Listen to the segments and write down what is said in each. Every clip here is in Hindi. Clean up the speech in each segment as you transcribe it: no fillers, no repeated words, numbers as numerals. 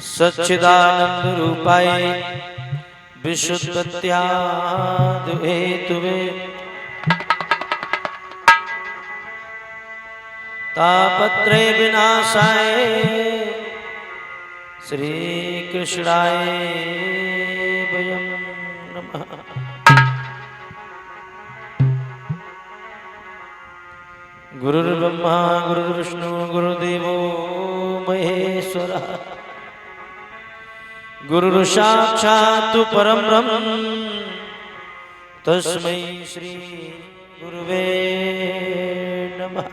सच्चिदानंद रूपाय विशुद्धत्याद हेतुवे तापत्रय विनाशाय श्री कृष्णाय वयं नमः। गुरुर्ब्रह्मा गुरुर्विष्णु गुरुदेवो महेश्वरः गुरुर्साक्षात् परं ब्रह्म तस्मै श्री गुरुवे नमः।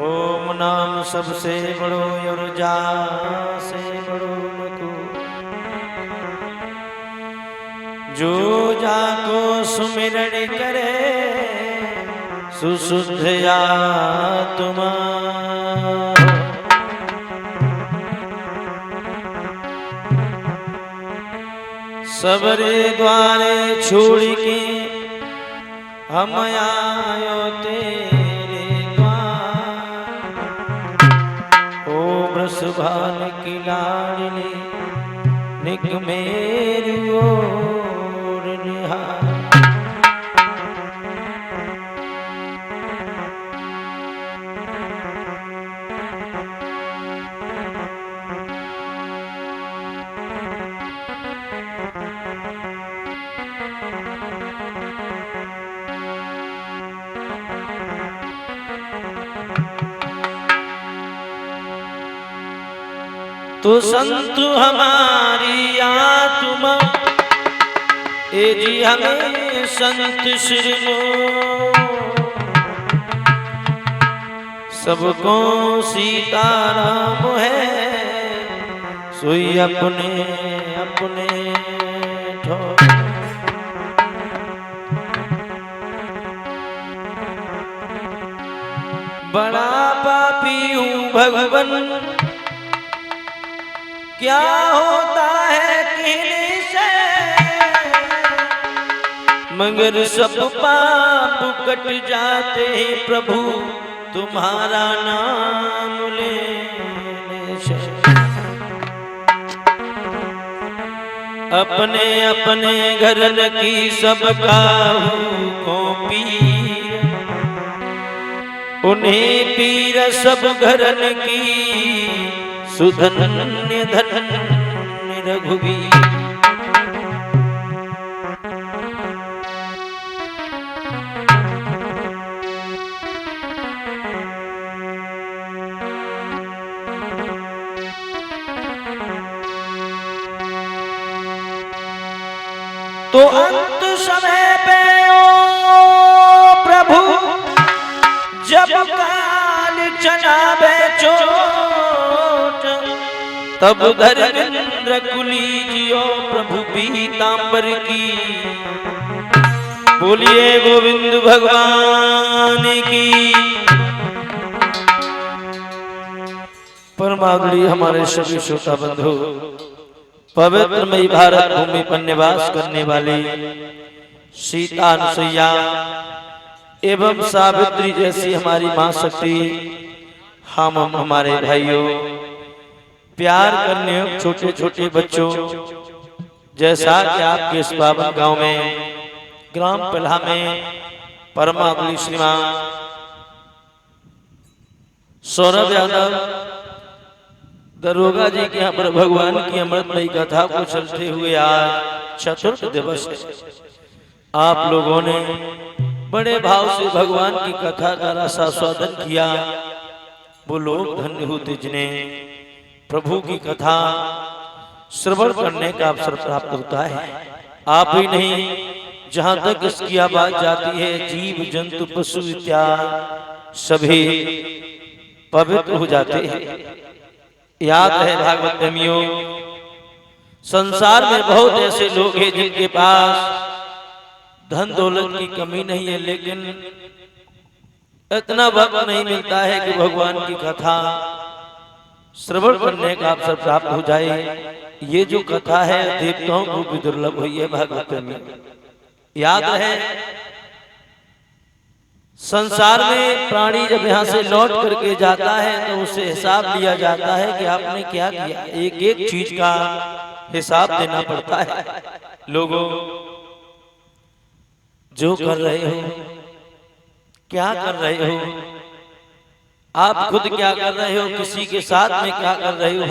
ओम नाम सबसे बड़ो और जा से बड़ो नको, जो जाको सुमिरन करे सुशुद्ध आत्मा। सबरे द्वारे छोड़ के हम आयो तेरे द्वार। ओ ब्रसभान की लाडली निक मेरी ओर निहार। तो संत हमारी आत्मा ए जी हमें संत श्रीनो, सबको सीताराम है सोई अपने अपने ठोर। बड़ा पापी हूँ भगवन, क्या होता है कहने से, मगर सब पाप कट जाते हैं प्रभु तुम्हारा नाम लेने से। अपने अपने घर की सब काहू को पीर, उन्हें पीर सब घरन की सुधन्य धन्य रघुवीर। तो अंत समय पे ओ प्रभु जब काल चला बेचो, तब धर्मेंद्र कुली जियो प्रभु पीतांबर की। बोलिए गोविंद भगवान की। परमागुड़ी हमारे सभी श्रोता बंधु, पवित्रमयी भारत भूमि पर निवास करने वाले सीता अनुसुईया एवं सावित्री जैसी हमारी मां शक्ति, हम हमारे भाइयों, प्यार करने छोटे छोटे बच्चों, जैसा कि आपके इस पावन गांव में ग्राम पल्हा में परमागुड़ी श्रीमान सौरभ यादव दरोगा जी के यहाँ पर भगवान की अमृतमयी कथा को चलते हुए आज चतुर्थ दिवस है। आप लोगों ने बड़े भाव से भगवान की कथा का रसास्वादन किया। वो लोग धन्य होते जिन्हें प्रभु की कथा श्रवण करने का अवसर प्राप्त होता है। आप ही नहीं, जहां तक इसकी आवाज जाती है, जीव जंतु पशु इत्यादि सभी पवित्र हो जाते हैं। याद है भागवत प्रेमियों, संसार में बहुत ऐसे लोग हैं जिनके पास धन दौलत की कमी नहीं है, लेकिन इतना वक्त नहीं मिलता है कि भगवान की कथा श्रवण करने का अवसर प्राप्त हो जाए। ये जो कथा है देवताओं को भी दुर्लभ हुई है भागवत में। याद है संसार में प्राणी जब यहाँ से लौट करके जाता है तो उससे हिसाब लिया जाता है कि आपने क्या किया। एक एक चीज का हिसाब देना पड़ता है। लोगों, जो कर रहे हो, क्या कर रहे हो, आप खुद क्या कर रहे हो, किसी के साथ में क्या कर रहे हो,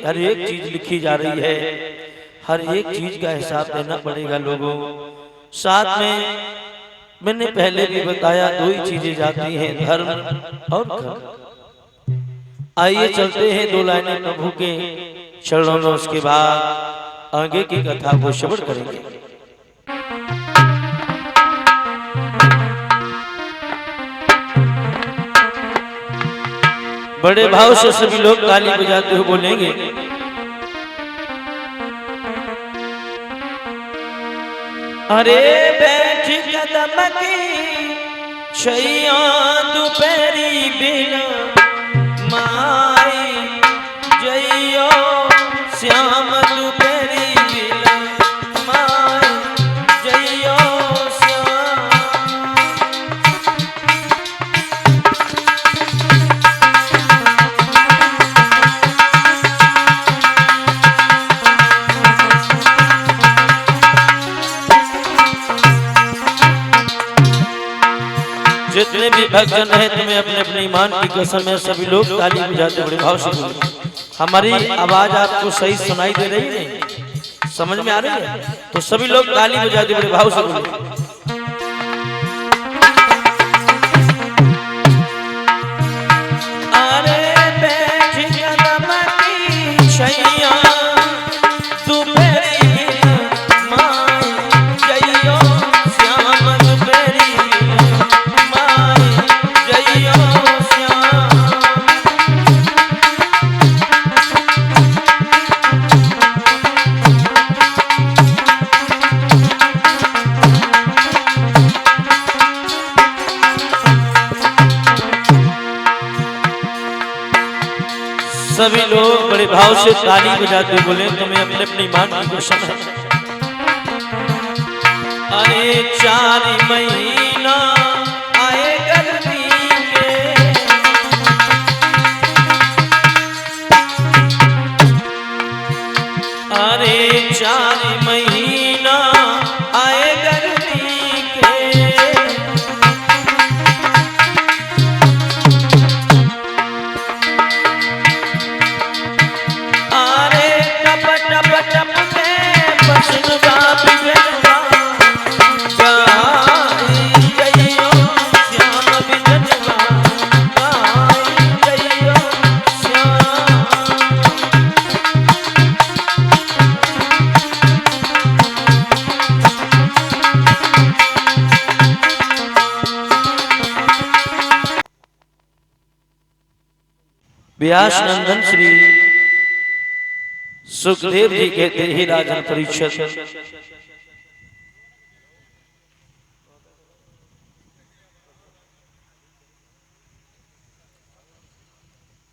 हर एक चीज लिखी जा रही है। हर एक चीज का हिसाब देना पड़ेगा लोगों। साथ में मैंने पहले भी बताया, दो ही चीजें जाती हैं, धर्म और कर्म। आइए चलते हैं दो लाइनें प्रभु के चरणों में, उसके बाद आगे की कथा को श्रवण करेंगे। बड़े भाव से सभी लोग ताली बजाते हुए बोलेंगे, अरे बैठ कदम की छैया दोपहरी बिना माई जइयो श्याम दोपहरी बिना माई जइयो श्याम। जितने भी भक्तजन है, तुम्हें अपने अपने ईमान की कसम है, सभी लोग ताली बजाते बड़े भाव से बोले। हमारी आवाज आपको सही सुनाई दे रही है, समझ में आ रही है? तो सभी लोग ताली बजाते बड़े भाव से बोले। अरे बैठ कदम की छैया दोपहरी बिना माई जइयो श्याम दोपहरी सभी लोग बड़े भाव से ताली बजाते बोले, तुम्हें अपने अपने ईमान की कसम है। अरे 4 महीना आए गर्मी के, अरे 4 महीना आए गर्मी के, व्यास नंदन श्री सुखदेव जी कहते ही राजन परीक्षित,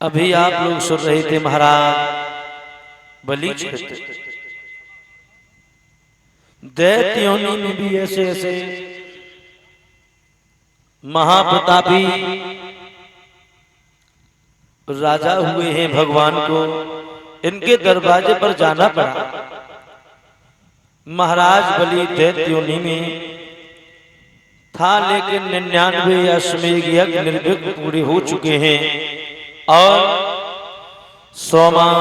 अभी आप लोग सुन रहे थे महाराज बलि दैत्यों में भी ऐसे ऐसे महाप्रतापी राजा हुए हैं। भगवान को इनके दरवाजे पर जाना पड़ा। महाराज बलि दैत्योनि में था, लेकिन 99 अश्वमेध यज्ञ निर्विघ्न पूरे हो चुके हैं और 100वां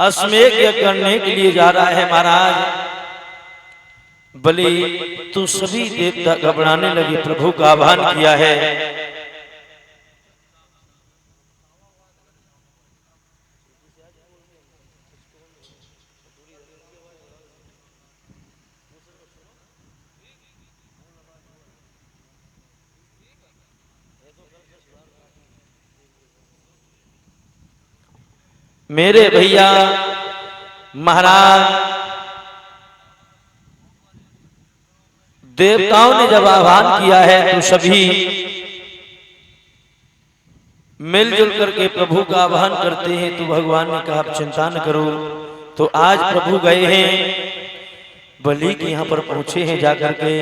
अश्वमेध यज्ञ करने के लिए जा रहा है। महाराज बलि तो सभी देवता घबराने लगे, प्रभु का आह्वान किया है। मेरे भैया महाराज देवताओं ने जब आह्वान किया है तो सभी मिलजुल करके प्रभु का आह्वान करते हैं। तो भगवान ने कहा आप चिंता न करो। तो आज प्रभु गए हैं, बलि के यहाँ पर पहुंचे हैं जाकर के।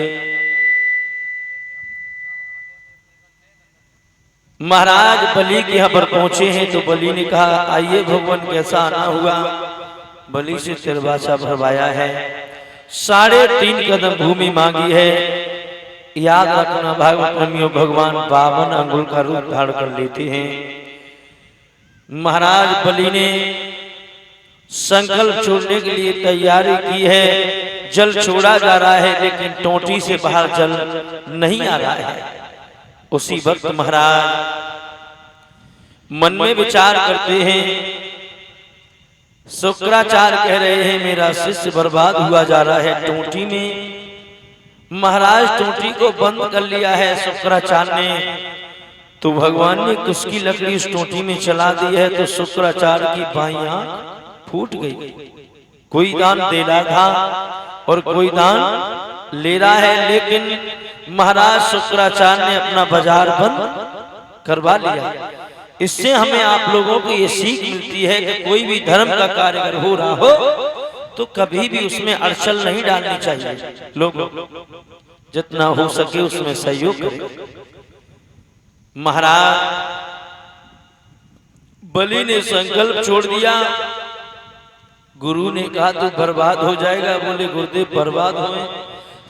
महाराज बलि के यहाँ पर पहुंचे हैं तो बलि ने कहा आइए भगवान कैसा आना हुआ। बलि से तिरवाचा भरवाया है, 3.5 कदम भूमि मांगी है। याद रखना भागवत प्रेमियों, भगवान 52 अंगुल का रूप धारण कर लेते हैं। महाराज बलि ने संकल्प छोड़ने के लिए तैयारी की है। जल छोड़ा जा रहा है लेकिन टोटी से बाहर जल नहीं आ रहा है। उसी वक्त महाराज मन में विचार करते हैं, शुक्राचार्य कह रहे हैं मेरा शिष्य बर्बाद हुआ जा रहा है टोटी में। महाराज टोटी को बंद कर लिया है शुक्राचार्य ने, तो भगवान ने उसकी लकड़ी उस टोटी में चला दी है, तो शुक्राचार्य की बाईं आंख फूट गई। कोई दान दे रहा था और कोई दान ले रहा है, लेकिन महाराज शुक्राचार्य ने अपना बाजार बंद करवा लिया। इससे हमें आप लोगों को ये सीख मिलती है कि कोई भी धर्म का कार्य अगर हो रहा हो तो कभी भी उसमें अड़चन नहीं डालनी चाहिए। लोग जितना हो सके उसमें सहयोग करें। महाराज बलि ने संकल्प छोड़ दिया। गुरु ने कहा तू बर्बाद हो जाएगा। बोले गुरुदेव बर्बाद हुए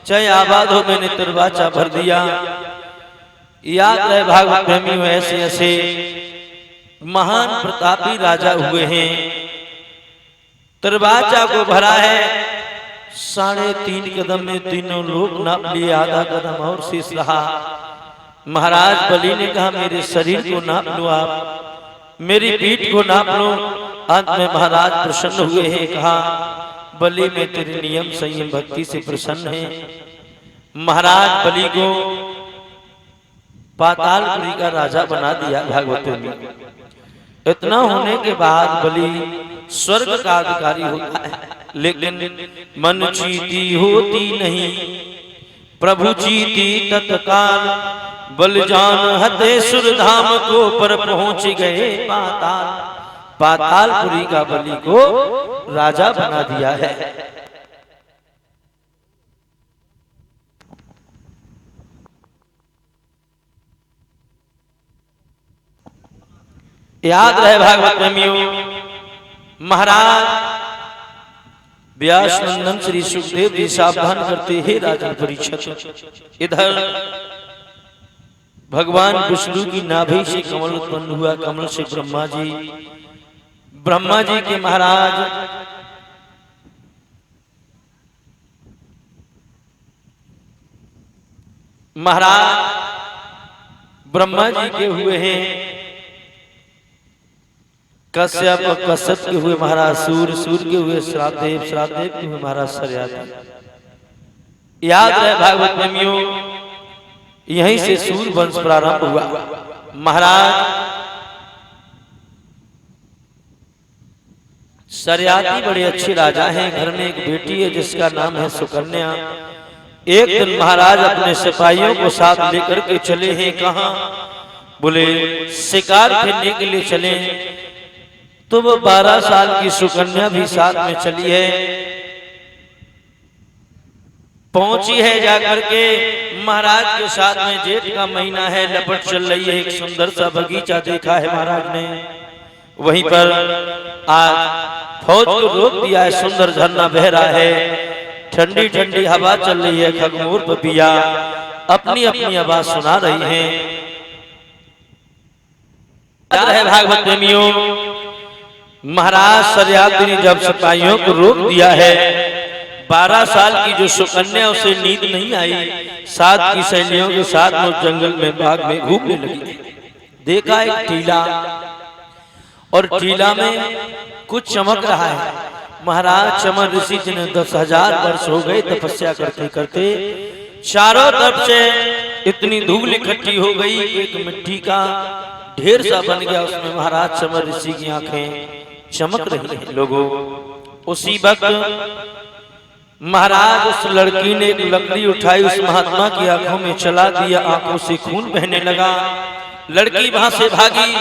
चाहे आबाद हो, मैंने तिरवाचा भर दिया। याद रहे भागवत प्रेमियों, ऐसे ऐसे महान प्रतापी राजा हुए हैं। तिरवाचा को भरा है, 3.5 कदम में तीनों लोग नाप लिए, आधा कदम और शेष रहा। महाराज बलि ने कहा मेरे शरीर को नाप लो, आप मेरी पीठ को नाप लो। अंत में महाराज प्रसन्न हुए हैं, कहा बलि में तेरे नियम संयम भक्ति से प्रसन्न है। महाराज बलि को पातालपुरी का राजा बना दिया भागवत में। इतना होने के बाद बलि स्वर्ग का अधिकारी होता है, लेकिन मन चीती होती नहीं, प्रभु चीती तत्काल। बलजान हते सुरधाम को पर पहुंच गए पाताल। पातालपुरी का बलि को राजा बना दिया है। याद रहे भागवत प्रेमियों, महाराज व्यास नंदन श्री सुखदेव जी सावधान करते हैं राजा परीक्षित। इधर भगवान विष्णु की नाभि से कमल उत्पन्न हुआ, कमल से ब्रह्मा जी के महाराज ब्रह्मा जी के हुए हैं, कश्यप के हुए महाराज सूर्य के हुए श्राद्धदेव के हुए महाराज सरियाती। याद रहे भागवत प्रेमियों, यहीं से सूर्य वंश प्रारंभ हुआ। महाराज सरियाती बड़े अच्छे राजा हैं। घर में एक बेटी है जिसका नाम है सुकन्या। एक दिन महाराज अपने सिपाहियों को साथ लेकर के चले हैं। कहां? बोले शिकार खेलने के लिए चले। तो वो 12 साल की सुकन्या भी साथ में चली है। पहुंची है जाकर के महाराज के साथ में। जेठ का महीना है, लपट चल रही है। एक सुंदर सा बगीचा देखा है महाराज ने, वहीं पर आज फौज को रोक दिया है। सुंदर झरना बह रहा है, ठंडी ठंडी हवा चल रही है। खगमोर पपिया अपनी अपनी आवाज सुना रही हैं। भागवत प्रेमियों, महाराज सरियाती ने जब सिपाहियों को रोक दिया है, 12 साल की जो सुकन्या उसे नींद नहीं आई, साथ की सहेलियों के साथ वो जंगल में बाग में घूमने लगी। देखा एक टीला, और टीला में कुछ चमक रहा है। महाराज चमन ऋषि जिन्हें 10,000 वर्ष हो गए तपस्या करते करते, चारों तरफ से इतनी धूल इकट्ठी हो गई, एक मिट्टी का ढेर सा बन गया। उसमें महाराज चमन ऋषि की आंखें चमक रही है। लोगों, उसी वक्त महाराज उस लड़की ने एक लकड़ी उठाई, उस महात्मा की आंखों में चला दिया। आंखों से खून बहने लगा। लड़की वहां से भागी,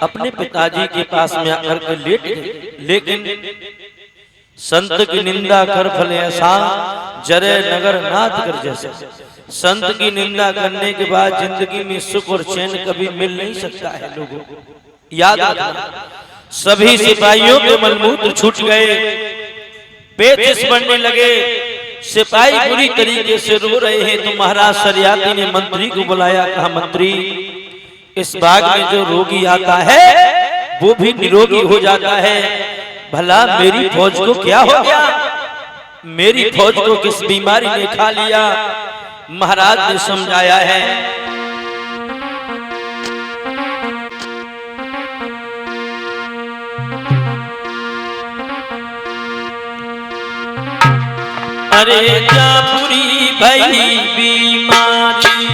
अपने पिताजी के पास में आकर के लेट गई। लेकिन संत की निंदा कर फले ऐसा, जरे नगर नाथ कर जैसे। संत की निंदा करने के बाद जिंदगी में सुख और चैन कभी मिल नहीं सकता है। लोगों याद रखना, सभी सिपाहियों के मलमूत्र छूट गए, पेचिश बढ़ने लगे, सिपाही बुरी तरीके से रो रहे हैं। तो महाराज सरियाती ने मंत्री को बुलाया, कहा मंत्री, इस बाग में जो रोगी आता है वो भी निरोगी हो जाता है, भला मेरी फौज को क्या हो गया, मेरी फौज को किस बीमारी ने खा लिया। महाराज ने समझाया है, अरे क्या बुरी भई बीमारी,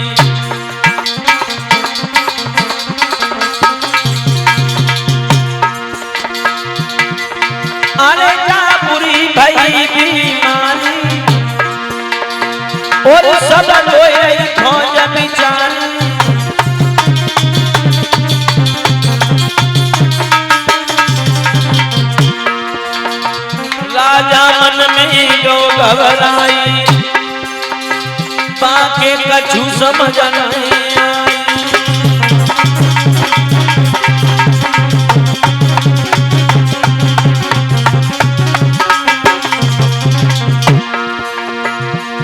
अरे क्या बुरी भई बीमारी, और सब रोए फौज बिचारी। राजा मन में गो घबराई, बाके कछु समझ नहीं आई।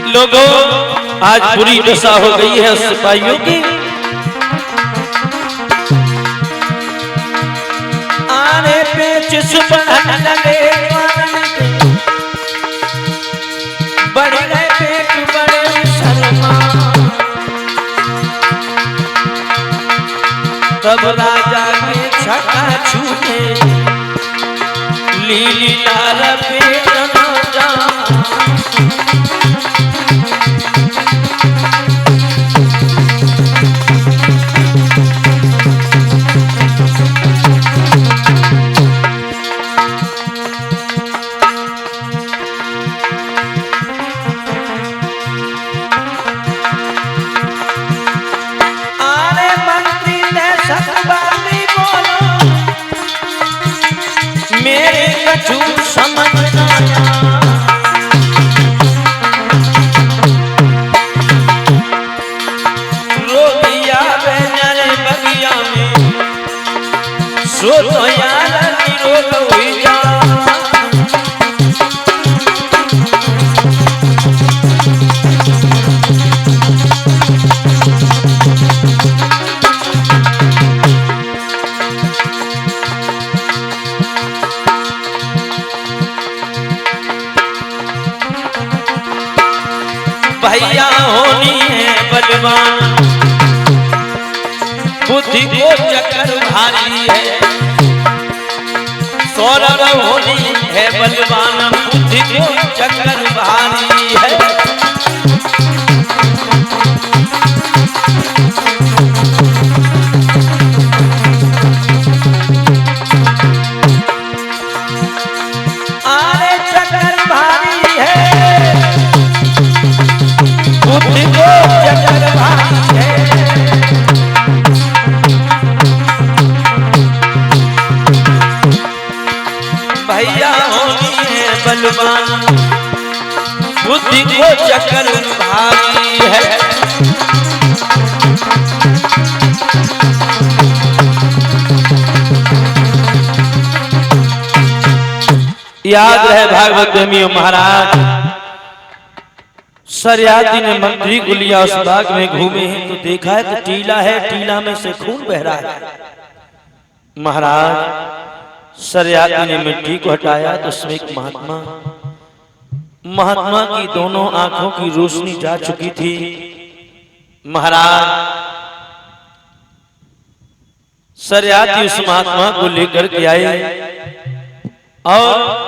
लोगों, आज बुरी दशा हो गई है सिपाहियों की। आने पेचिश बढ़ने लगे, बढ़ गए पेट बड़े शर्मा। तब राजा के छका छूटे, लीली लाल पेट न जा। भैया होनी है बलवान, बुद्धि को चक्कर भारी है। सौरभ होनी है बलवान, बुद्धि को चक्कर भारी है। आरे चक्कर भारी है, बुद्धि को चक्कर भारी है। भैया होनी है बलवान, बुद्धि को चक्कर भारी है। याद रहे भागवत प्रेमियों, महाराज सरियाती ने मंत्री को लिया, उस बाग में घूमे हैं तो देखा है तो टीला है, टीला में से खून बह रहा है। महाराज सरियाती ने मिट्टी को हटाया तो उसमें एक महात्मा की दोनों आंखों की रोशनी जा चुकी थी। महाराज सरियाती उस महात्मा को लेकर के आए और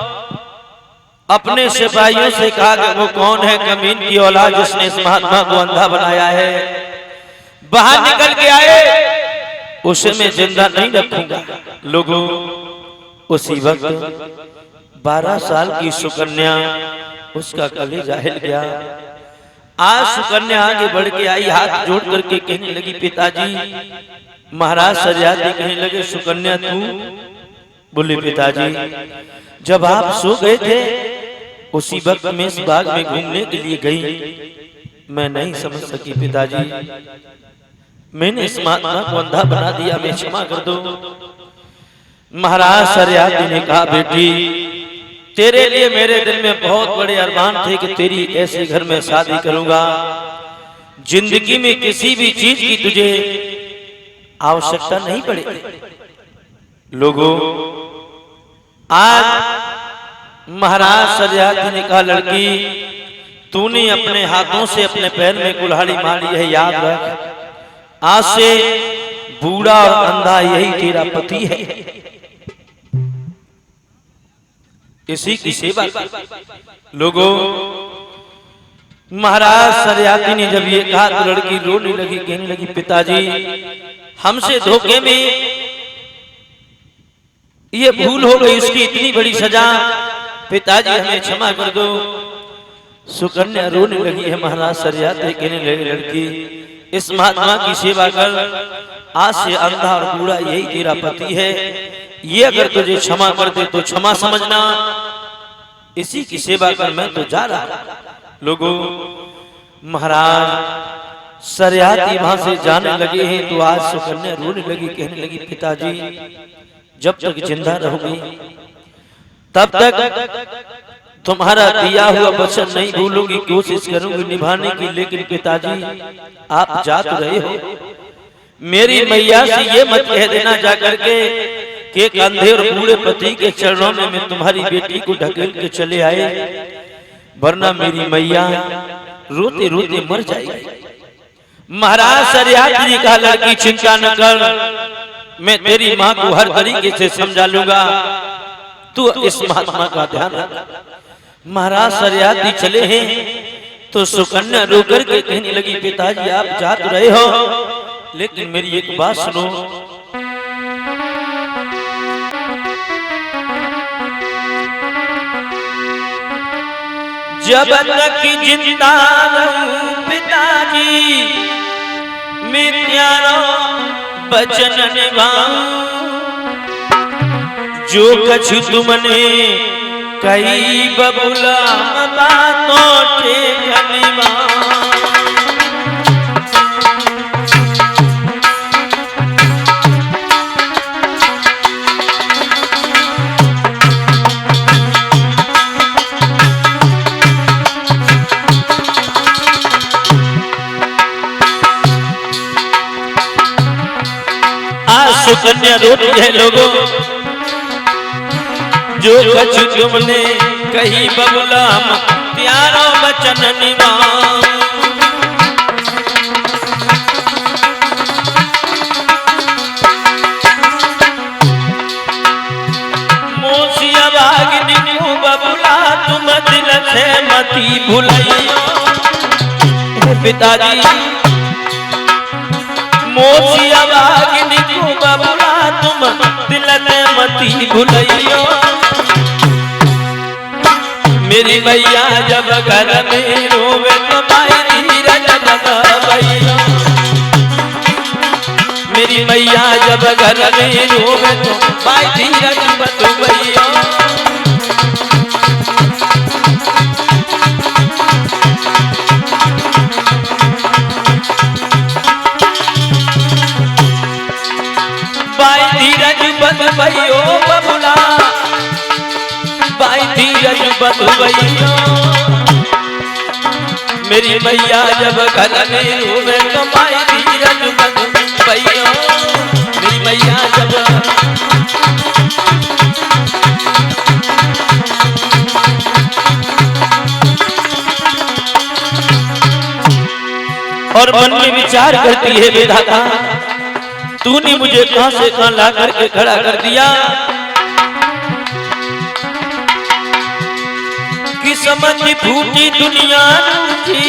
अपने सिपाहियों से कहा कि वो कौन है कमीन की औलाद जिसने इस महात्मा को अंधा बनाया है, बाहर निकल के आए, उसे मैं जिंदा नहीं रखूंगा। लोगों, उसी वक्त 12 साल की सुकन्या, उसका कलेजा हिल गया। आज सुकन्या आगे बढ़ के आई, हाथ जोड़ करके कहने लगी, पिताजी। महाराज सरियाती कहने लगे, सुकन्या तू? बोले, पिताजी जब आप सो गए थे उसी वक्त मैं इस बाग में घूमने के लिए गई, मैं नहीं समझ सकी पिताजी, मैंने इस महात्मा को अंधा बना दिया, मैं क्षमा कर दो। महाराज सरियाती ने कहा बेटी, तेरे लिए मेरे दिल में बहुत बड़े अरमान थे कि तेरी ऐसे घर में शादी करूंगा, जिंदगी में किसी भी चीज की तुझे आवश्यकता नहीं पड़ेगी। लोगों, आज महाराज सरियाती ने कहा लड़की, तूने अपने हाथों से अपने पैर में कुल्हाड़ी मारी है, याद रख, आज से बूढ़ा और अंधा यही तेरा पति है, इसी की सेवा। लोगों, महाराज सरियाती ने जब ये कहा तो लड़की रोने लगी, कहने लगी पिताजी, हमसे धोखे में ये भूल हो गई, उसकी इतनी बड़ी सजा, पिताजी हमें क्षमा कर दो। सुकन्या रोने लगी है। महाराज सरियाती कहने लगे लड़की, इस महात्मा की सेवा कर, आज से अंधा और बूढ़ा यही तेरा पति है, ये अगर तुझे क्षमा कर दे तो क्षमा समझना, इसी की सेवा कर, मैं तो जा रहा। लोगों, महाराज सरियाती वहां से जाने लगे हैं तो आज सुकन्या रोने लगी, कहने लगी पिताजी, जब तक जिंदा रहोगी तब तक तुम्हारा दिया हुआ वचन नहीं भूलूंगी, कोशिश करूंगी निभाने की, लेकिन पिताजी आप जा तो रहे हो, मेरी मैया से ये मत कह देना जाकर के कि एक अंधे और बूढ़े पति के चरणों में मैं तुम्हारी बेटी को ढकेल के चले आए, वरना मेरी मैया रोते रोते मर जाएगी। महाराज सरियाती ने कहा लड़की चिंता न कर, मैं तेरी माँ को हर तरीके से समझा लूंगा, तू इस महात्मा का ध्यान रख। महाराज सरियाती चले हैं तो सुकन्या रोकर के कहने लगी पिताजी आप जा तो रहे हो, लेकिन मेरी एक बात सुनो, जब तक जिंदा रहूं पिताजी, मैं प्यारा वचन निभाऊं, जो कछु तुमने कई बबुला बातों टेक निभाऊं। सुकन्या रोती है। लोगों, जो कछु तुमने कही बबुला प्यारा वचन निभाऊं, मोसिया भागिनी को बबुला तुम दिल से मती भुलाइयो। पिताजी, मोसिया भागिनी को बबुला तुम दिल से मती भुलाइयो, मेरी मैया जब घर में रोवे तो भाई धीरज लगाइयो, मेरी मैया जब घर में रोवे तो भाई धीरज लगाइयो। भाई धीरज बंधुइयो बबुला, भाई धीरज बंधुइयो, मेरी मैया जब घर में रोवे तो भाई धीरज बंधुइयो, मेरी मैया जब। और मन में विचार करती है विधाता, तूने मुझे कहां से कहां ला करके खड़ा कर दिया, किस्मत फूटी दुनिया रूठी,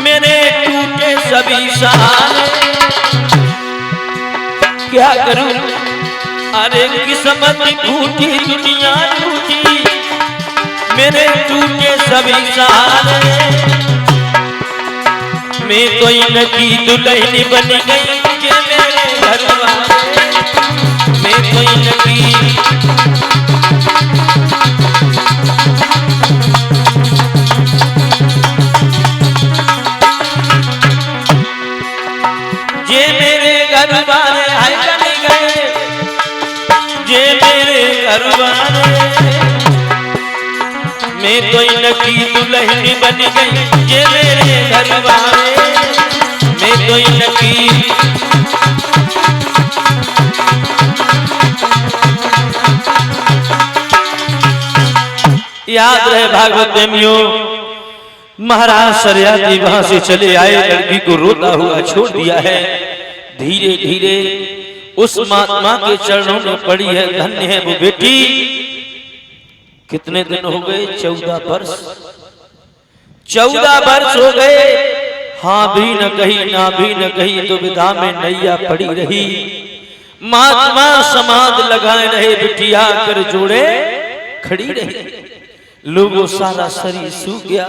मेरे टूटे सभी सहारे, क्या करूं, अरे किस्मत फूटी दुनिया रूठी, मेरे टूटे सभी सहारे, मैं तो इनकी दुल्हन बन गई कि मेरे घर वाले, मैं तो इनकी। मेरे घर वाले आए चले गए, जे मेरे घर वाले, मैं तो इनकी दुल्हन बन गई, जे मेरे घर वाले, मैं तो इनकी। याद रहे भागवत प्रेमियों, महाराज सरियाती वहां से चले आए, लड़की को रोता हुआ छोड़ दिया है। धीरे धीरे उस महात्मा के चरणों में पड़ी है, धन्य है वो बेटी। कितने दिन हो गए? 14 वर्ष। 14 वर्ष हो गए, हाँ भी न कही ना भी न कही, तो विधा में नैया पड़ी रही। महात्मा समाध लगाए रहे, बिटिया कर जोड़े खड़ी रही। लोगों सारा शरीर सूख गया,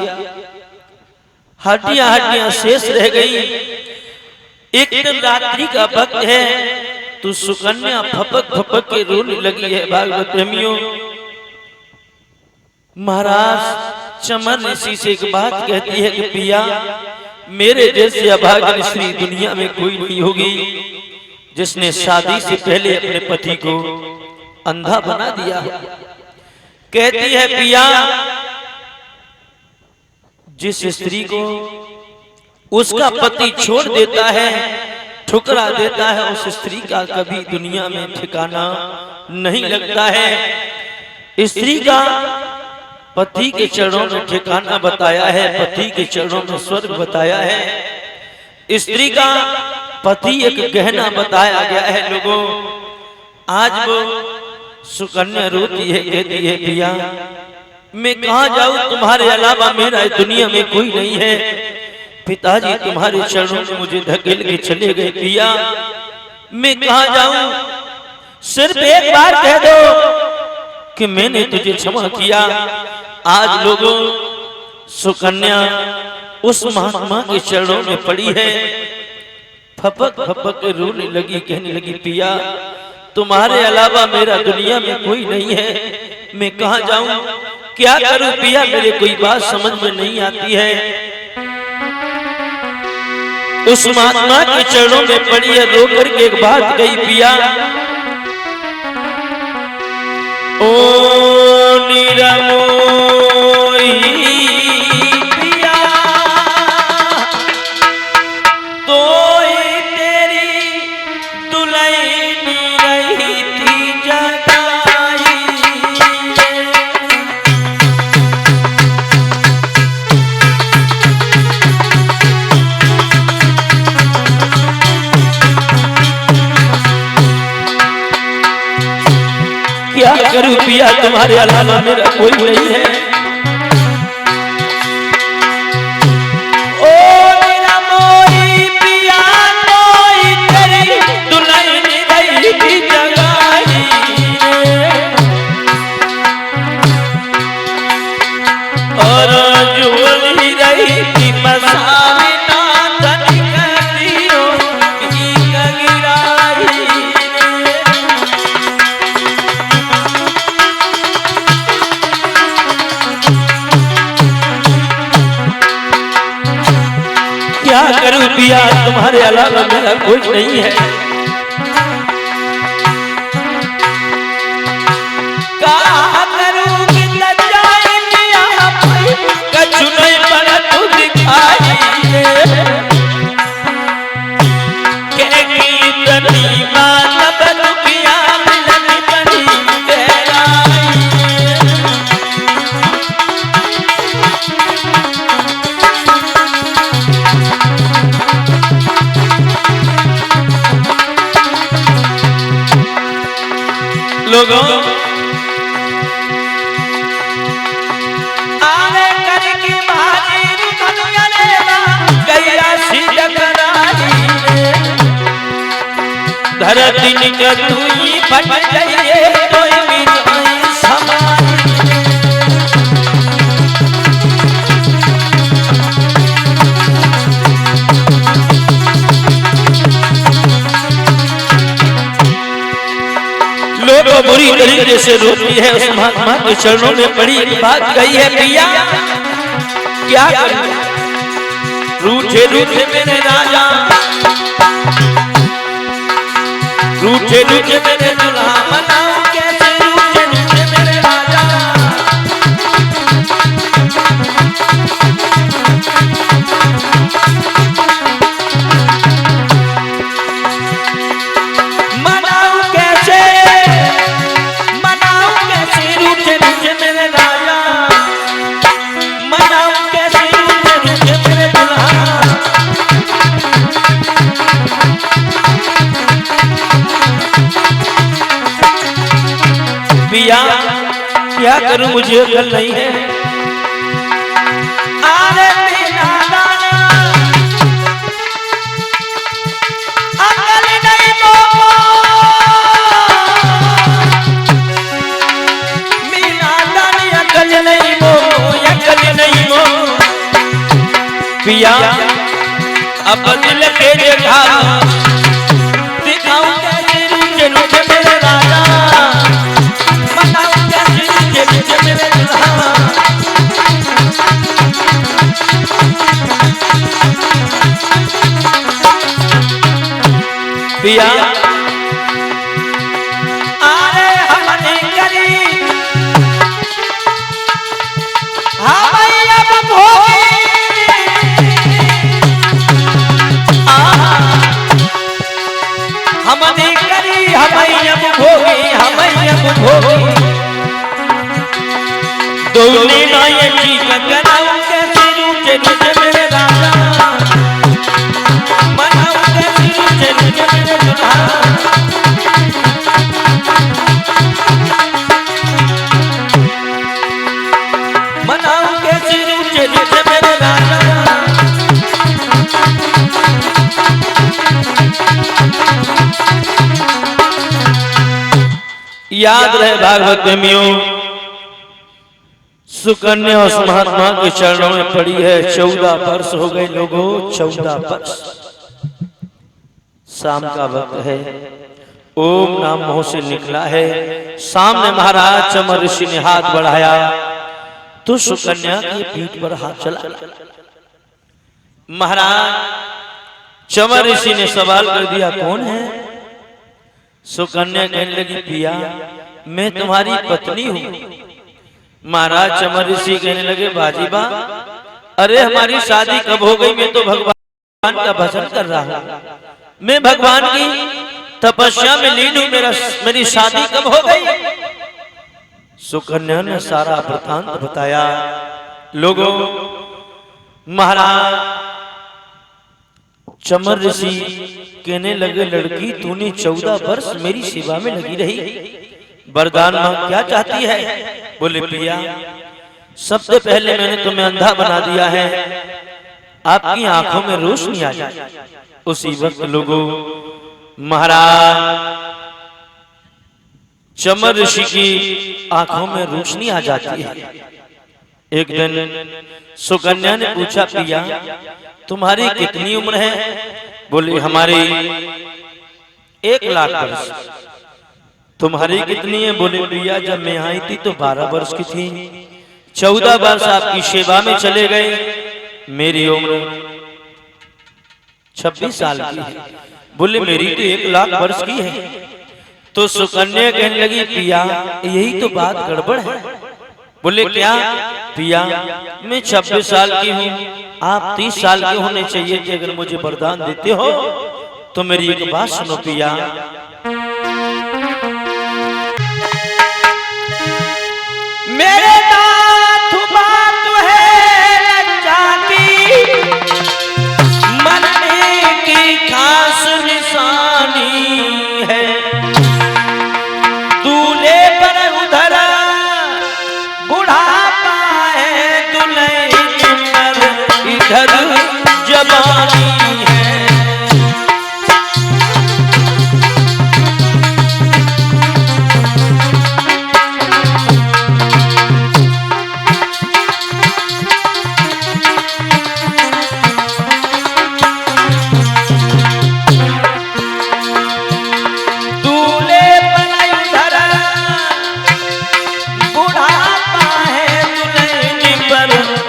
हड्डियां हड्डियां शेष रह गई। एक दिन रात्रि का वक्त है, तो सुकन्या फपक फपक के रोने लगी है। भागवत प्रेमियों, महाराज चमन ऋषि से एक बात कहती है कि पिया, मेरे जैसे अभागन स्त्री दुनिया में कोई नहीं होगी, जिसने शादी से पहले अपने पति को अंधा बना दिया। कहती है पिया, जिस स्त्री को उसका पति छोड़ देता है, ठुकरा देता है, उस स्त्री का कभी दुनिया में ठिकाना नहीं लगता है। स्त्री का पति के चरणों में ठिकाना बताया है, पति के चरणों में स्वर्ग बताया है। स्त्री का पति एक गहना बताया गया है। लोगों, आज वो सुकन्या रोती है, कहती है पिया, मैं कहाँ जाऊं, तुम्हारे अलावा मेरा दुनिया में कोई नहीं है। पिताजी तुम्हारे चरणों में मुझे धकेल के चले गए, पिया मैं कहाँ जाऊं, सिर्फ एक बार कह दो कि मैंने तुझे क्षमा किया। आज लोगों, सुकन्या उस महात्मा के चरणों में पड़ी है, फपक फपक रोने लगी, कहने लगी पिया, तुम्हारे अलावा मेरा दुनिया में कोई नहीं है, मैं कहाँ जाऊं, क्या करूं पिया, मेरे कोई बात समझ में नहीं आती है। उस महात्मा के चरणों में पड़ी है, रो करके एक बात कही, पिया ओ निरमोही पिया, तो तेरी दुल्हन रही थी जगाई। क्या करूं पिया, तुम्हारे अलावा मेरा कोई नहीं है। ओ मेरा मोरी पिया, कोई तेरी दुल्हन रही थी जगाई। और झूली रही थी मसावी नाथन करियो भीग गिराई। क्या करूं पिया, तुम्हारे अलावा मेरा कोई नहीं है। क्या करूं कि लजाए पिया, कछु नहीं पड़ा तू दिखाई। कहती तनी मान बनु पिया, मिलन बनी गहराई। लोगों, आने करके भारी धनुया गैया सीधकराई। धरती निकल तू ही फट जाइए, तो भी नहीं समाई। लोगों, बुरी तरीके से रोती है, उस महात्मा के चरणों में पड़ी एक बात कही है, पिया क्या करूं, रूठे रूठे मेरे राजा, रूठे रूठे मेरे दुल्हा मनाऊं कैसे रूठे रूठे मेरे राजा। मनाऊं कैसे रूठे रूठे मेरे राजा। मनाऊं कैसे रूठे रूठे मेरे दुल्हा। पिया क्या करूं मुझे अकल नहीं है। अरे बिना दाना अकल नहीं मोको। बिना दानी अकल नहीं मोको अकल नहीं मोको। पिया अब दिल के जगह दिखाऊं कैसे रूठे रूठे मेरे राजा। पिया अरे हमने करी हम अब भोगी। हमने करी हम अब भोगी हम अब भोगी। दोने नाये की गगनाऊं कैसे रूठे रूठे मेरे राजा। मनाऊं कैसे रूठे रूठे मेरे दुल्हा। मनाऊं कैसे रूठे रूठे मेरे राजा। याद रहे भागवत प्रेमियों, सुकन्या उस महात्मा के चरणों में पड़ी है। 14 वर्ष हो गए लोगों, 14 वर्ष। शाम का वक्त है, ओम नाम मुंह से निकला है। सामने महाराज चमर ऋषि ने हाथ बढ़ाया तो सुकन्या की पीठ पर हाथ चला। महाराज चमर ऋषि ने सवाल कर दिया, कौन है? सुकन्या कहने लगी, पिया मैं तुम्हारी पत्नी हूं। महाराज चमर ऋषि कहने लगे, बाजीबा अरे हमारी शादी कब हो गई? मैं तो भगवान का भजन कर रहा हूं, मैं भगवान की तपस्या में लीन हूं, मेरी शादी कब हो गई? सुकन्या ने सारा वृतांत बताया। लोगों, महाराज चमर ऋषि कहने लगे, लड़की तूने 14 वर्ष मेरी सेवा में लगी रही, वरदान मांग, क्या चाहती है? बोले, पिया सबसे पहले मैंने तुम्हें अंधा बना दिया है, आपकी आंखों में रोशनी आ जाए। उसी वक्त लोगों, महाराज चमर ऋषि की आंखों में रोशनी आ जाती है। एक दिन सुकन्या ने पूछा, पिया तुम्हारी कितनी उम्र है? बोले, हमारी 1 लाख वर्ष। तुम्हारी कितनी है? बोले, पिया जब मैं आई थी तो 12 वर्ष की थी, 14 वर्ष आपकी सेवा में चले गए, मेरी उम्र 26 साल की है। बोले, मेरी तो 1 लाख वर्ष की है। तो सुकन्या कहने लगी, पिया यही तो बात गड़बड़ है। बोले, क्या? पिया मैं 26 साल की हूँ, आप 30 साल के होने चाहिए कि अगर मुझे वरदान देते हो तो मेरी एक बात सुनो पिया। मेरे नाथ बात है लज्जा की, मरने की खास निशानी है। दूल्हे पर उधर बुढ़ापा है, दुल्हन पर इधर जवानी है।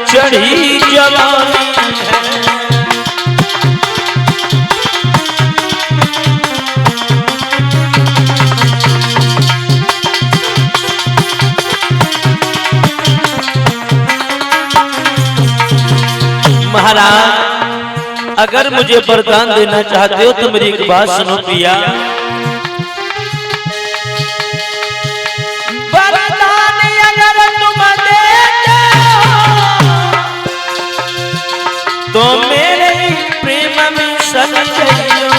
चढ़ी जवानी है, महाराज अगर मुझे वरदान देना चाहते हो तो मेरी एक बात सुनो पिया। वरदान अगर तुम देते हो तो मेरे प्रेम में सन जाइयो।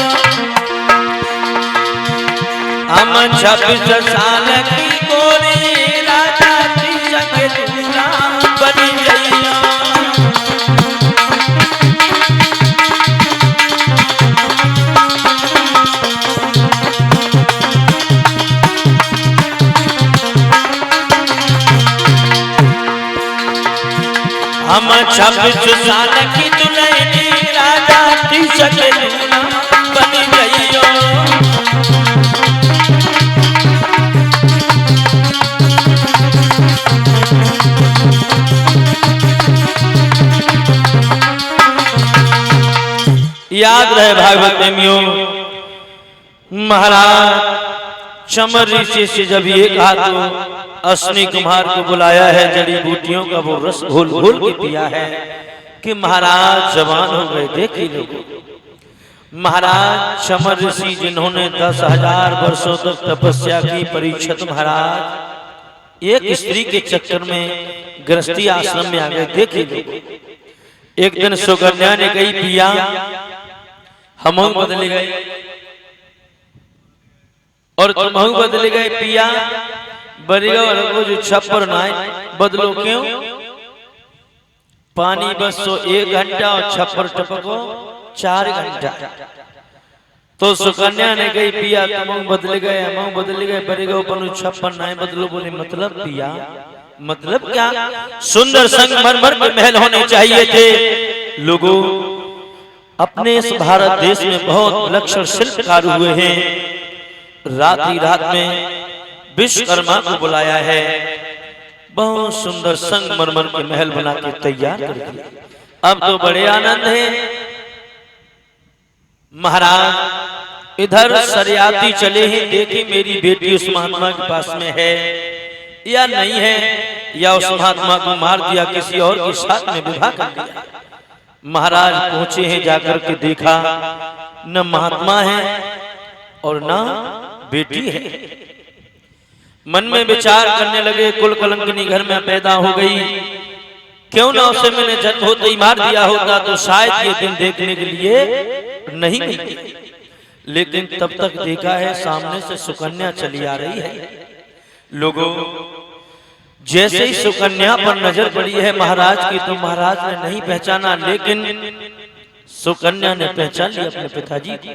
हम 26 साल की गोरी राजा के दूल्हा बन जाइयो। हम 26 साल की दुल्हनी राजा के दूल्हा बन जाइयो। याद रहे भागवत प्रेमियों, महाराज चमर ऋषि से जब ये कहा तो अश्विनी कुमार को बुलाया है, जड़ी बूटियों का वो रस घोल घोल के पिया है कि महाराज जवान हो गए। देखिए लोगों, महाराज चमर ऋषि जिन्होंने 10,000 वर्षों तक तपस्या की, परीक्षित महाराज एक स्त्री के चक्कर में गृहस्थी आश्रम में आ गए। देखिए लोगों, एक दिन सुकन्या ने कही पिया हम बदले गए और तुम बदले गए पिया, बरिगा जो छप्पर नाय बदलो क्यों? पानी बस 1 घंटा और छप्पर टपको 4 घंटा। तो सुकन्या ने कही पिया तुम बदले गए हम बदले गए, बरिगा पर छप्पर नाय बदलो। बोले मतलब पिया, मतलब क्या? सुंदर संगमरमर के महल होने चाहिए थे। लोगों, अपने इस भारत देश में बहुत विलक्षण शिल्पकार हुए हैं। रात ही रात में विश्वकर्मा को बुलाया है, बहुत सुंदर संगमरमर के महल बना के तैयार कर दिया। अब तो बड़े आनंद है। महाराज इधर सरियाती चले हैं, देखी मेरी बेटी उस महात्मा के पास में है या नहीं है, या उस महात्मा को मार दिया, किसी और के साथ में विवाह कर दिया। महाराज पहुंचे हैं, जाकर के देखा न महात्मा है और न बेटी है। मन में विचार करने लगे, कुल कलंकिनी घर में पैदा हो गई, क्यों ना उसे मैंने जन्म होते ही मार दिया होता तो शायद ये दिन देखने के लिए नहीं मिलती। लेकिन तब तक देखा है सामने से सुकन्या चली आ रही है। लोगों, जैसे ही सुकन्या पर नजर पड़ी है महाराज की तो महाराज ने नहीं पहचाना, लेकिन सुकन्या ने पहचान लिया अपने पिताजी को।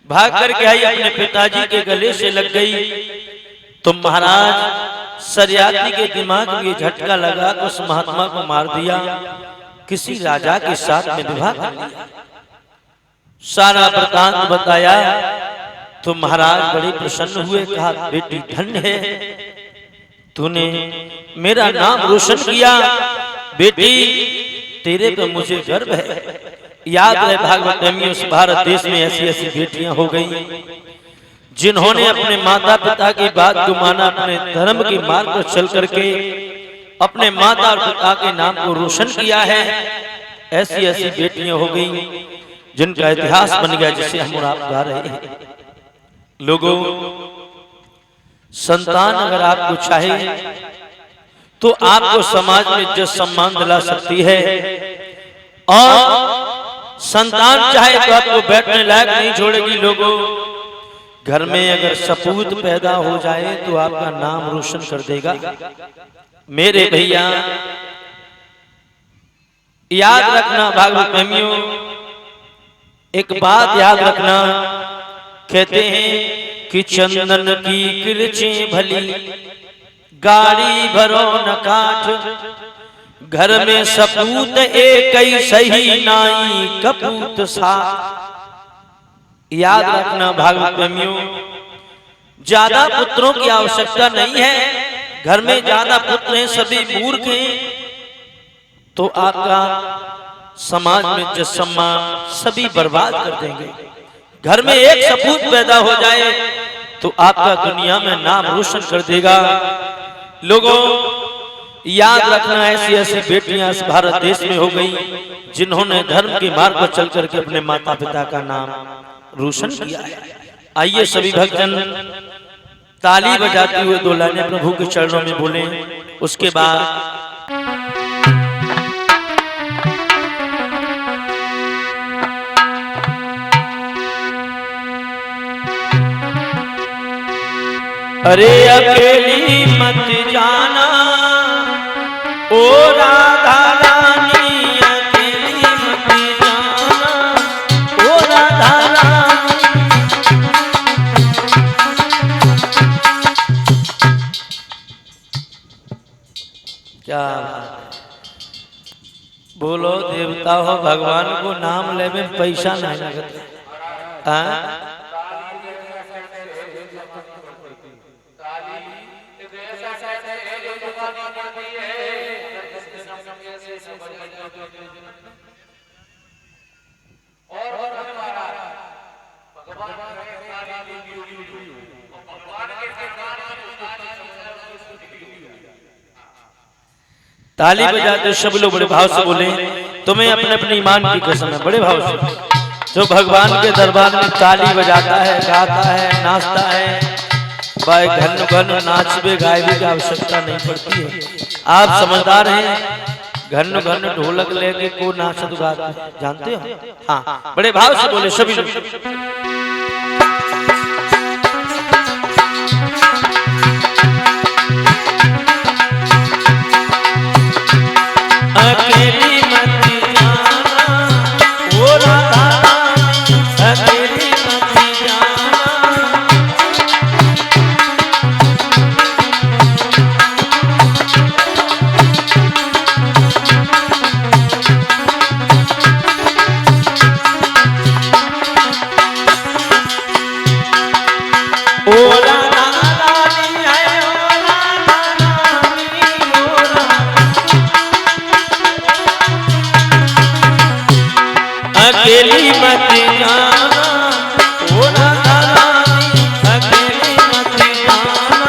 भाग करके आई, अपने पिताजी के गले से लग गई। तो महाराज सरियाती के दिमाग में झटका लगा, उस महात्मा को मार दिया, किसी राजा के साथ में विवाह कर लिया। सारा वृतांत बताया तो महाराज बड़े प्रसन्न हुए, कहा बेटी धन्य है, तूने मेरा नाम रोशन किया, बेटी तेरे पे मुझे गर्व है। याद है भागवत में उस भारत देश में ऐसी ऐसी बेटियां हो गई जिन्होंने अपने माता पिता की बात को माना, अपने धर्म के मार्ग पर चल करके अपने माता और पिता के नाम को रोशन किया है। ऐसी ऐसी बेटियां हो गई जिनका इतिहास बन गया, जिसे हम और आप गा रहे हैं। लोगों, संतान अगर आपको चाहे तो आपको समाज में इज्जत सम्मान दिला सकती है, और संतान चाहे तो आपको बैठने लायक नहीं छोड़ेगी। लोगों, घर में अगर सपूत पैदा हो जाए तो आपका नाम रोशन कर देगा। मेरे भैया याद रखना भागवत प्रेमियों, एक बात याद रखना, कहते हैं कि चंदन की किरची भली गाड़ी भरो न काठ, घर में सपूत एक ही सही नाई कपूत सा। याद रखना भागवत प्रेमियों, ज्यादा पुत्रों की आवश्यकता नहीं है। घर में ज्यादा पुत्र हैं, सभी मूर्ख हैं, तो आपका समाज में इज्जत सम्मान सभी बर्बाद कर देंगे। घर में एक सपूत पैदा हो जाए तो आपका दुनिया में नाम रोशन कर देगा। लोगों, याद रखना, ऐसी ऐसी बेटियां इस भारत देश में हो गई जिन्होंने धर्म के मार्ग पर चल करके अपने माता पिता का नाम रोशन किया है। आइए सभी भक्तजन ताली बजाते हुए दो लाइनें प्रभु के चरणों में बोले, उसके बाद अरे अकेली मत जाना ओ राधा रानी, अकेली मत जाना ओ राधा रानी। क्या बोलो देवता हो, भगवान को नाम ले में पैसा नहीं लगता। ताली बजाते सब लोग बड़े भाव से बोले, तुम्हें अपने अपने ईमान की कसम है, बड़े भाव से। जो भगवान के दरबार में ताली बजाता है, गाता है, नाचता है, भाई घन घन नाचबे गायबे की आवश्यकता नहीं पड़ती है। आप समझदार हैं, घन घन ढोलक लेके को नाचत गाता जानते हो? हाँ, बड़े भाव से बोले सभी लोग। अकेली मत जाना ओ राधा रानी, अकेली मत जाना। ओ राधा रानी है, ओ राधा रानी, ओ अकेली मत जाना ओ राधा रानी, अकेली मत जाना।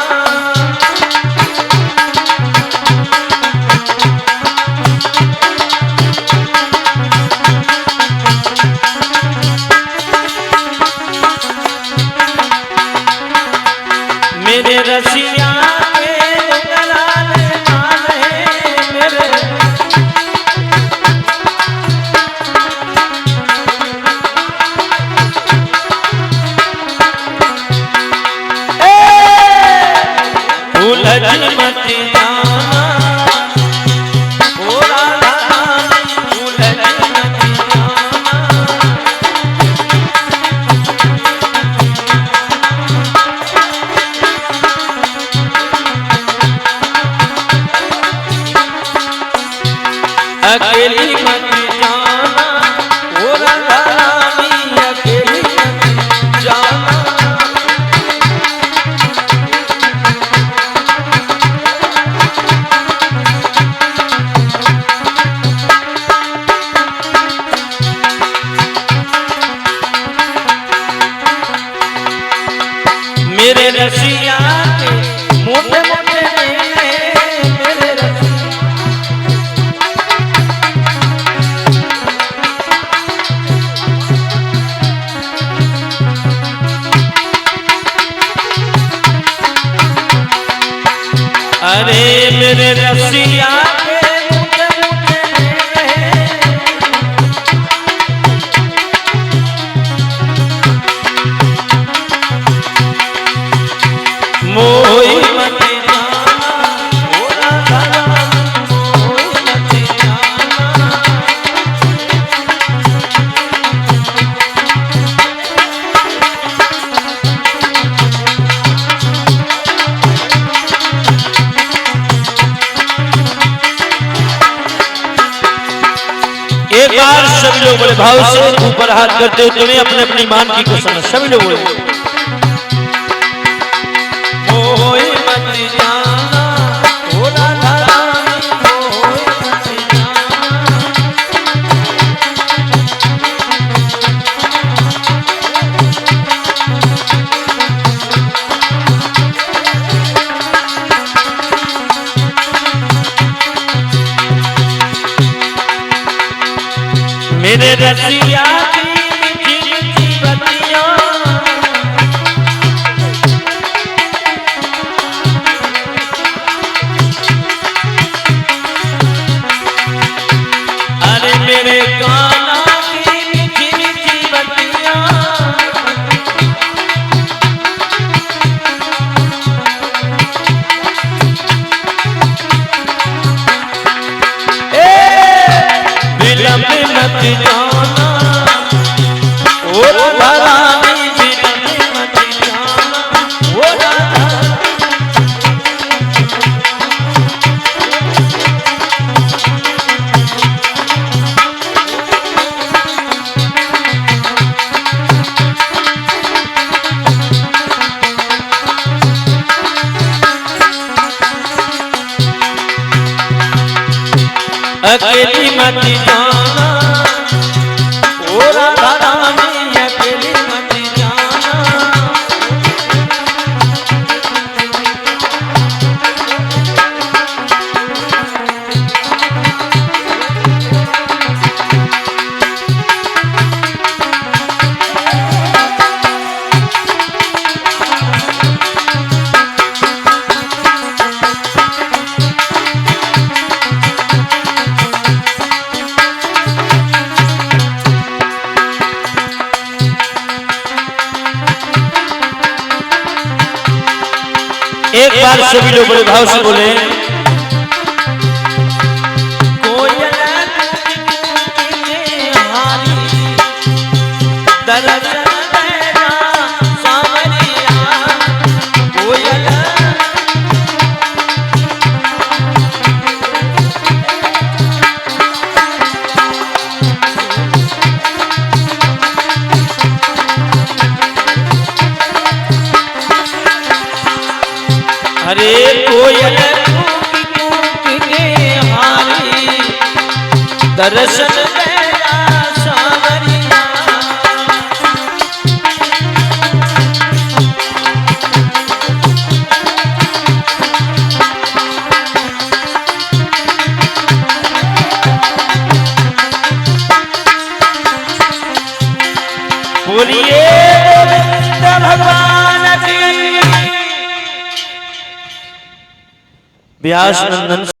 मेरे रसिया के गलाने वाले मेरे, उलझ मत जाना ओ राधा रानी, उलझ मत जाना। अकेली मत जाना ओ राधा रानी, अकेली मत जाना। मेरे रसिया के मोटे मोटे मेरे रसिया, अरे मेरे रसिया के मोटे मोटे मोही मत जाना ओ राधा रानी, मोही मत जाना। एक बार सभी लोग बड़े भाव से ऊपर हाथ करते हुए तुम्हें अपने अपने ईमान की कसम, सभी लोग बोले, मोही मत जाना ओ राधा रानी, मोही मत जाना। मेरे रसिया की मीठी मीठी बतिया, अरे मेरे काना की मीठी मीठी बतिया, विलंब मत जाना ओ रानी, विलंब मत जाना ओ रानी। अकेली मत जाना ओ राधा रानी, अकेली मत जाना। एक बार सभी लोग बड़े भाव से बोले, कोयल हारी दर्शन देना सावरिया, कोयल अरे कोयल कूक कूक के हारी दर्शन देना सावरिया, बोलिए भगवान की। व्यास नंदन